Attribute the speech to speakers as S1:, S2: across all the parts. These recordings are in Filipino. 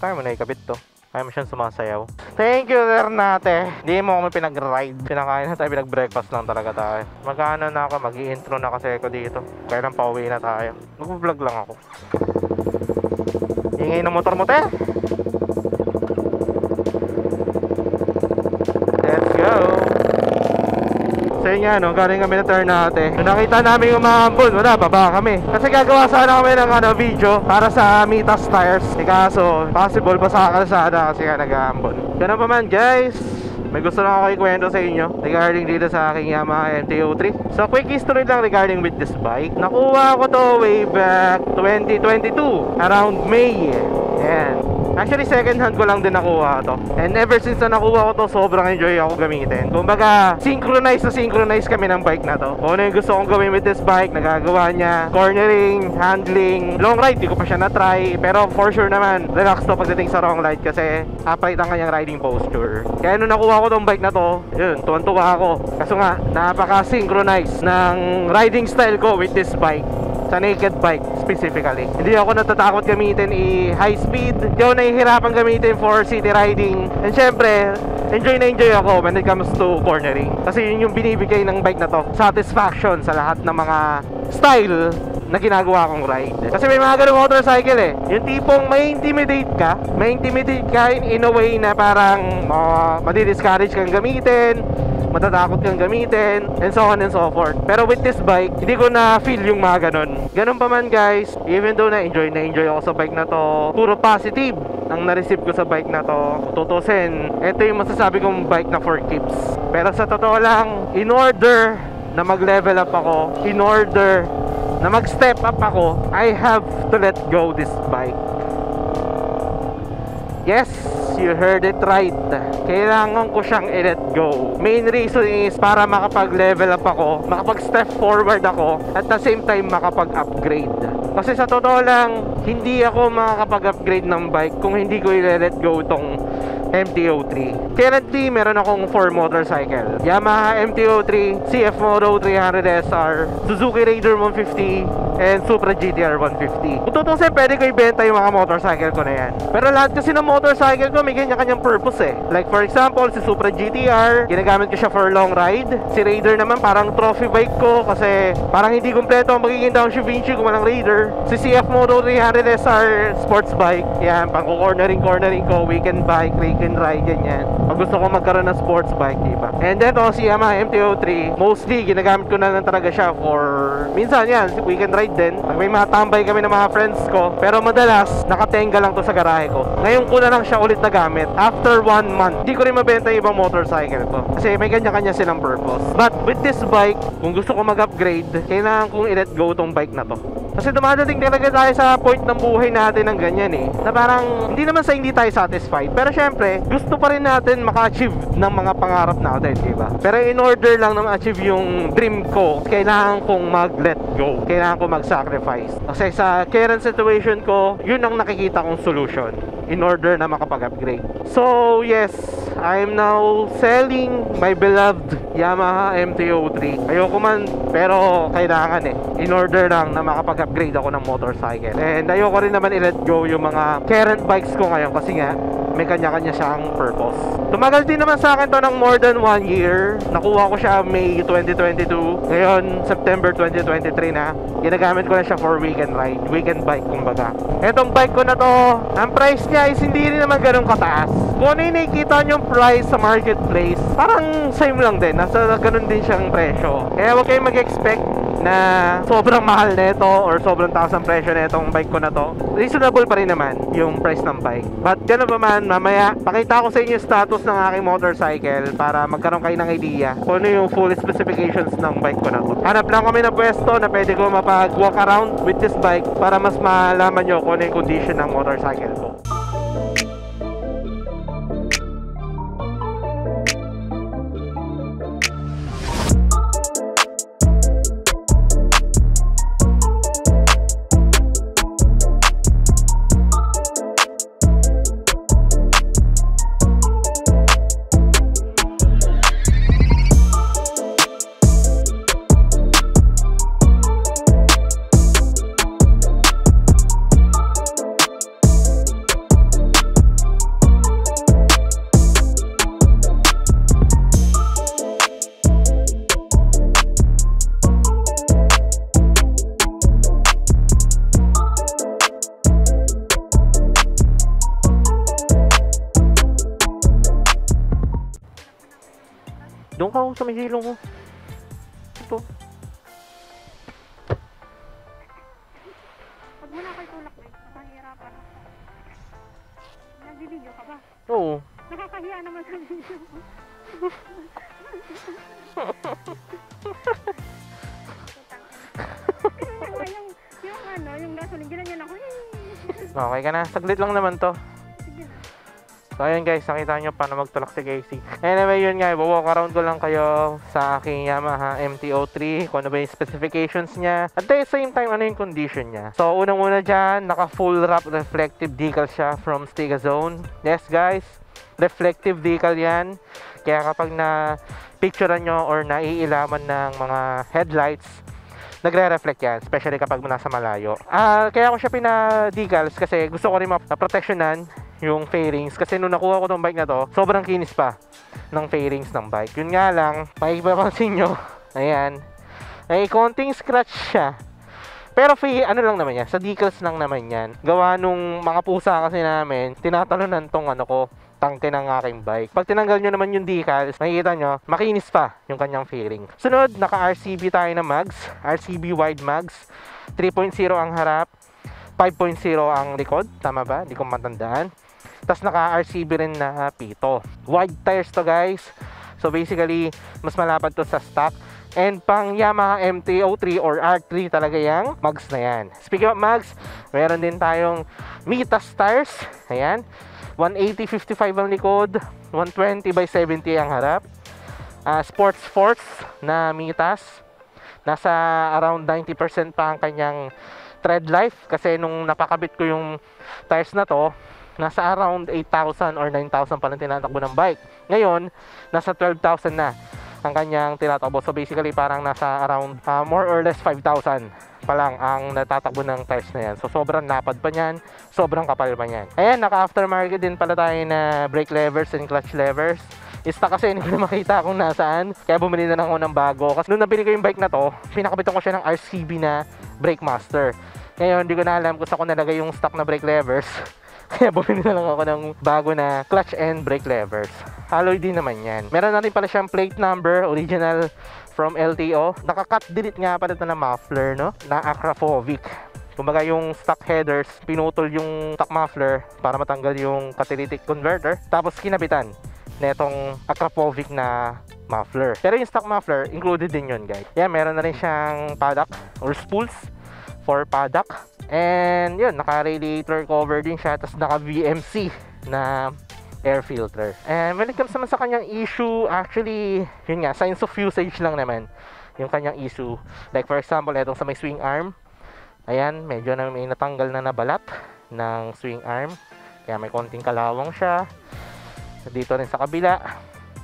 S1: Kaya mo na ikabit to. Kaya mo siyang sumasayaw. Thank you, Lernate. Hindi mo kami pinag-ride. Pinakain na tayo, pinag-breakfast lang talaga tayo. Magkano na ako, mag-i-intro na kasi ako dito. Kaya lang pauwi na tayo. Mag-vlog lang ako. Ingay ng motor mo, te. Let's go. So yun nga, no, galing kami na Ternate. Nung nakita namin yung umahambon, wala, baba kami. Kasi gagawa sana kami ng video para sa Mitas Tires. Kaso, possible pa sa kalsada kasi nga nag-ahambon. Ganun pa man, guys. May gusto lang ako ikwento sa inyo regarding dito sa aking Yamaha MT-03. So, quick history lang regarding with this bike. Nakuha ko to way back 2022, around May. Ayan. Actually, second hand ko lang din nakuha to. And ever since na nakuha ko to, sobrang enjoy ako gamitin. Kumbaga, synchronize kami ng bike na to. Kung ano yung gusto kong gawin with this bike, nagagawa niya. Cornering, handling, long ride, di ko pa siya na-try. Pero for sure naman, relax to pagdating sa long ride kasi upright ang kanyang riding posture. Kaya nung nakuha ko tong bike na to, yun, tuwan-tuwa ako. Kaso nga, napaka-synchronize ng riding style ko with this bike. Sa naked bike specifically. Hindi ako natatakot gamitin high speed. Hindi ako nahihirapan gamitin for city riding. And syempre, enjoy na enjoy ako when it comes to cornering. Kasi yun yung binibigay ng bike na to. Satisfaction sa lahat ng mga style na ginagawa kong ride. Kasi may mga ganung motorcycle eh. Yung tipong may intimidate ka in a way na parang madi-discourage kang gamitin, matatakot kang gamitin, and so on and so forth. Pero with this bike, hindi ko na feel yung mga ganun. Ganun pa man, guys, even though na enjoy ako sa bike na to, puro positive ang na-receive ko sa bike na to. Tutusin, ito yung masasabi kong bike na for keeps. Pero sa totoo lang, in order na mag-level up ako, in order na mag-step up ako, I have to let go this bike. Yes, you heard it right. Kailangan ko siyang i-let go. Main reason is para makapag-level up ako, makapag-step forward ako, at the same time makapag-upgrade. Kasi sa totoo lang, hindi ako makakapag-upgrade ng bike kung hindi ko i-let go itong MT-03. Currently, meron akong 4 motorcycle. Yamaha MT-03, CF Moto 300 SR, Suzuki Raider 150, and Supra GTR 150. Kung tutusin, pwede ko ibenta yung mga motorcycle ko na yan. Pero lahat kasi ng motorcycle ko may kanya-kanyang purpose eh. Like for example, si Supra GTR, ginagamit ko siya for long ride. Si Raider naman parang trophy bike ko kasi parang hindi kumpleto ang magiging downshift windshield kung walang Raider. Si CF Moto 300 SR sports bike, yan, pang cornering ko, weekend bike, weekend ride, yan. Pag gusto ko magkaroon ng sports bike, diba? And then si Yamaha MT-03, mostly ginagamit ko na lang talaga siya for minsan yan, weekend ride din. Pag may mga tambay kami ng mga friends ko, pero madalas nakatenga lang to sa garahe ko. Ngayon ko na lang siya ulit nagamit after 1 month. Hindi ko rin mabenta yung ibang motorcycle ko kasi may kanya-kanya silang purpose. But with this bike, kung gusto ko mag-upgrade, kailangan kong i-let go tong bike na to. Kasi dumadating talaga tayo sa point ng buhay natin ng ganyan eh, na parang hindi naman sa hindi tayo satisfied, pero syempre gusto pa rin natin maka-achieve ng mga pangarap natin, diba? Pero in order lang na ma-achieve yung dream ko, kailangan kong mag-let go, kailangan kong mag-sacrifice. Kasi sa current situation ko, yun ang nakikita kong solution in order na makapag-upgrade. So yes, I'm now selling my beloved Yamaha MT-03. Ayoko man, pero kailangan eh, in order lang na makapag-upgrade ako ng motorcycle. And ayoko rin naman i-let go yung mga current bikes ko ngayon kasi nga may kanya-kanya siyang purpose. Tumagal din naman sa akin to ng more than 1 year. Nakuha ko siya May 2022. Ngayon, September 2023 na. Ginagamit ko na siya for weekend ride, weekend bike kumbaga. Etong bike ko na to, ang price niya is hindi rin naman ganun kataas. Kung ano yung nakikita niyong price sa marketplace, parang same lang din. Nasa ganun din siyang presyo. Kaya huwag kayong mag-expect na sobrang mahal nito or sobrang taas ang presyo nitong bike ko na to. Reasonable pa rin naman yung price ng bike. But gano'n pa man, mamaya pakita ko sa inyo yung status ng aking motorcycle para magkaroon kayo ng idea kung ano yung full specifications ng bike ko na to. Hanap lang kami ng pwesto na pwede ko mapag-walk around with this bike para mas malaman nyo kung ano yung condition ng motorcycle ko. Doon ka sa may silong mo. Ito.
S2: Pag wala kayo tulak din, mahirapan ako. Nag-video ka ba?
S1: Oo.
S2: Nakakahiya naman sa video mo. yung gasoline, ginanyan ako.
S1: Okay ka na. Saglit lang naman to.
S2: Sige na.
S1: So ayun guys, nakita nyo paano magtulak si Casey. Anyway, yun nga, walk around ko lang kayo sa aking Yamaha MT-03, kung ano ba yung specifications niya. At the same time, ano yung condition niya. So unang-una dyan, naka full wrap reflective decal siya from Stigazone. Yes guys, reflective decal yan. Kaya kapag na-picturean nyo or naiilaman ng mga headlights, nagre-reflect yan, especially kapag nasa malayo. Kaya ako siya pina-decals kasi gusto ko rin ma-protectionan yung fairings. Kasi nung nakuha ko tong bike na to, sobrang kinis pa ng fairings ng bike. Yun nga lang, makipapansin nyo, ayan, ay konting scratch siya. Pero ano lang naman yan, sa decals lang naman yan. Gawa nung mga pusa kasi namin, tinatalunan tong tangke ng aking bike. Pag tinanggal nyo naman yung decals, makikita nyo, makinis pa yung kanyang fairing. Sunod, naka-RCB tayo na mags. RCB wide mags. 3.0 ang harap, 5.0 ang likod. Tama ba? Hindi ko matandaan. Tapos naka-RCB rin na pito. Wide tires to guys. So basically, mas malapad to sa stock. And pang Yamaha MT-03 or R3 talaga yung mags na yan. Speaking of mags, meron din tayong Mitas tires. Ayan. 180/55 ang likod, 120/70 ang harap. Sports Force na Mitas. Nasa around 90% pa ang kanyang tread life kasi nung napakabit ko yung tires na to, nasa around 8,000 or 9,000 pa lang tinatakbo ng bike. Ngayon, nasa 12,000 na ang kanyang tinatakbo. So basically parang nasa around more or less 5,000 pa lang ang natatakbo ng tires na yan. So sobrang lapad pa niyan, sobrang kapal pa niyan. Ayan, naka-aftermarket din pala tayo na brake levers and clutch levers. Ista kasi hindi ko na makita kung nasaan, kaya bumili na lang ako ng bago. Kasi nung nabili ko yung bike na to, pinakabitan ko siya ng RCB na Brake Master. Ngayon, hindi ko na alam kung saan ko nalagay yung stock na brake levers. Kaya bumili na lang ako ng bago na clutch and brake levers. Alloy din naman yan. Meron natin pala siyang plate number, original from LTO. Naka-cut delete nga pala ito na muffler, no? Na Akrapovic. Kumbaga yung stock headers, pinutol yung stock muffler para matanggal yung catalytic converter. Tapos kinabitan netong Akrapovic na muffler. Pero yung stock muffler, included din yun guys. Yan, meron na rin siyang paddock or spools for paddock. And yun, naka-radiator cover din siya. Tapos naka-VMC na air filter. And when it comes naman sa kanyang issue, actually, yun nga, signs of usage lang naman yung kanyang issue. Like for example, itong sa may swing arm. Ayan, medyo na may natanggal na nabalat ng swing arm. Kaya may konting kalawang siya. Dito rin sa kabila,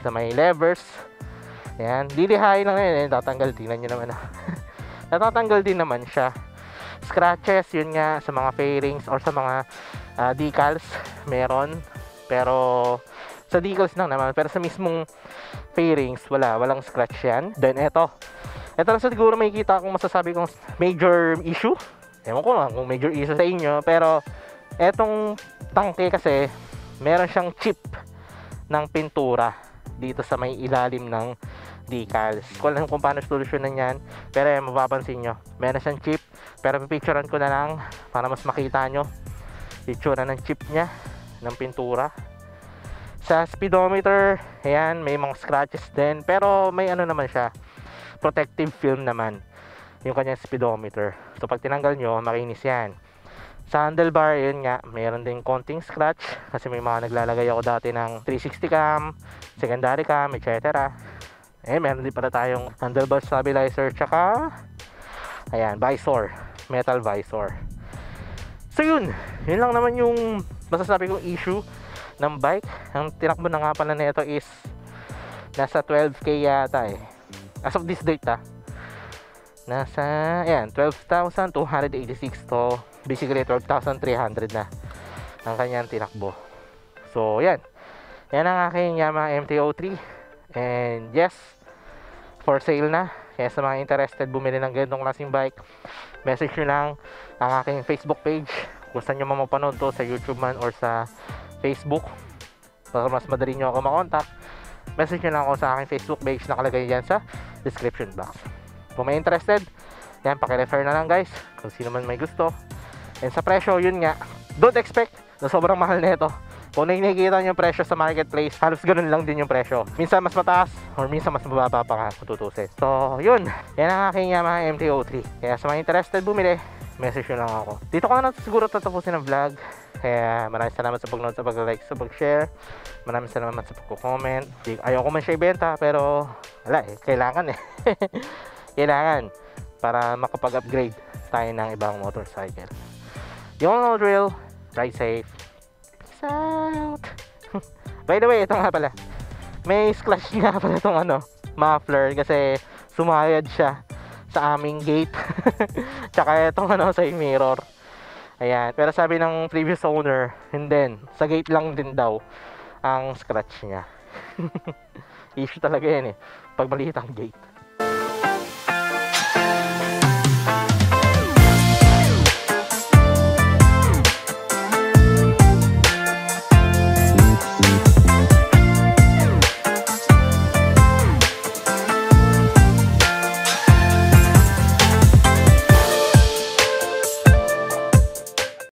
S1: sa may levers. Ayan, lilihain lang yun. Tatanggal, tingnan nyo naman. Natatanggal din naman siya. Scratches, yun nga, sa mga fairings or sa mga decals, meron. Pero sa decals lang naman. Pero sa mismong fairings, walang scratch yan. Then ito lang siguro makikita kung masasabi kong major issue. Ewan ko lang kung major issue sa inyo. Pero etong tangke kasi, meron siyang chip ng pintura dito sa may ilalim ng decals. Ko alam kung paano solusyonan yan, pero mapapansin nyo, meron siyang chip. Pero pipicturean ko na lang para mas makita nyo itsura ng chip nya ng pintura. Sa speedometer, ayan, may mga scratches din, pero may ano naman siya, protective film naman yung kanyang speedometer. So pag tinanggal nyo, makinis yan. Sa handlebar, yun nga, mayroon din konting scratch kasi may mga naglalagay ako dati ng 360 cam, secondary cam, etc. Meron din pala tayong handlebar stabilizer, tsaka ayan, visor, metal visor. So yun lang naman yung masasabi kong issue ng bike. Ang tinakbo na nga pala nito is nasa 12k yata as of this date nasa, ayan, 12,286 to basically 12,300 na ang kanyang tinakbo. So yan ang aking Yamaha MT-03 and yes, for sale na. Kaya sa mga interested bumili ng ganitong klaseng bike, message nyo lang ang aking Facebook page kung saan nyo mapapanood to, sa YouTube man or sa Facebook, para mas madali nyo ako makontak. message nyo lang ako sa aking Facebook page, nakalagay yan sa description box. Kung may interested, yan, paki-refer na lang guys, kung sino man may gusto. And sa presyo, yun nga, don't expect na sobrang mahal nito. Kung nakikita nyo yung presyo sa marketplace, halos ganun lang din yung presyo. Minsan mas mataas, or minsan mas mababa pa nga kung tutusin. So, yun. Yan ang aking Yamaha MT-03. Kaya sa mga interested bumili, message nyo lang ako. Dito ko na siguro tatapusin ang vlog. Kaya maraming salamat sa pag-note, sa pag-like, sa pag-share. Maraming salamat sa pag-comment. Ayoko man siya ibenta, pero wala eh, kailangan eh. Kailangan para makapag-upgrade tayo ng ibang motorcycle. Yung no drill, ride safe. Peace out. By the way, ito nga pala, may splash nga pala itong muffler kasi sumayad siya sa aming gate. Tsaka itong sa mirror. Ayan, pero sabi ng previous owner, hindi, sa gate lang din daw ang scratch niya. Issue talaga yan eh, pag maliit ang gate.